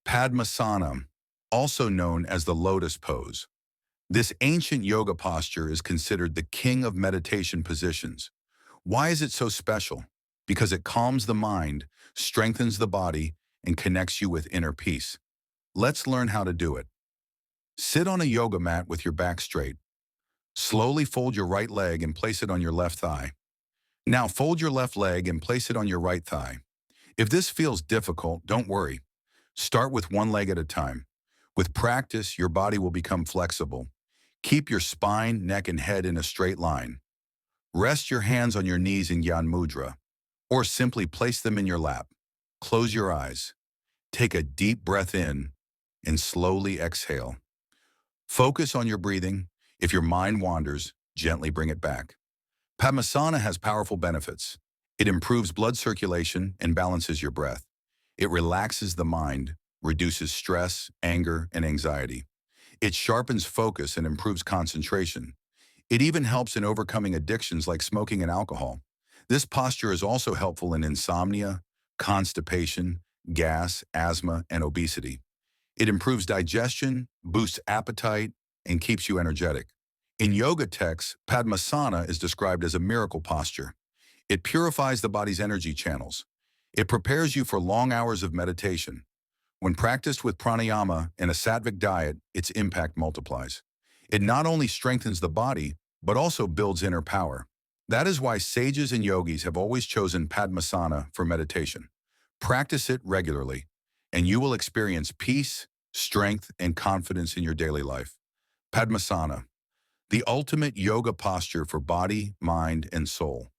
Padmasana, also known as the Lotus Pose. This ancient yoga posture is considered the king of meditation positions. Why is it so special? Because it calms the mind, strengthens the body, and connects you with inner peace. Let's learn how to do it. Sit on a yoga mat with your back straight. Slowly fold your right leg and place it on your left thigh. Now fold your left leg and place it on your right thigh. If this feels difficult, don't worry. Start with one leg at a time. With practice, your body will become flexible. Keep your spine, neck, and head in a straight line. Rest your hands on your knees in Gyan Mudra, or simply place them in your lap. Close your eyes. Take a deep breath in and slowly exhale. Focus on your breathing. If your mind wanders, gently bring it back. Padmasana has powerful benefits. It improves blood circulation and balances your breath. It relaxes the mind, reduces stress, anger, and anxiety. It sharpens focus and improves concentration. It even helps in overcoming addictions like smoking and alcohol. This posture is also helpful in insomnia, constipation, gas, asthma, and obesity. It improves digestion, boosts appetite, and keeps you energetic. In yoga texts, Padmasana is described as a miracle posture. It purifies the body's energy channels. It prepares you for long hours of meditation. When practiced with pranayama and a sattvic diet, its impact multiplies. It not only strengthens the body, but also builds inner power. That is why sages and yogis have always chosen Padmasana for meditation. Practice it regularly, and you will experience peace, strength, and confidence in your daily life. Padmasana, the ultimate yoga posture for body, mind, and soul.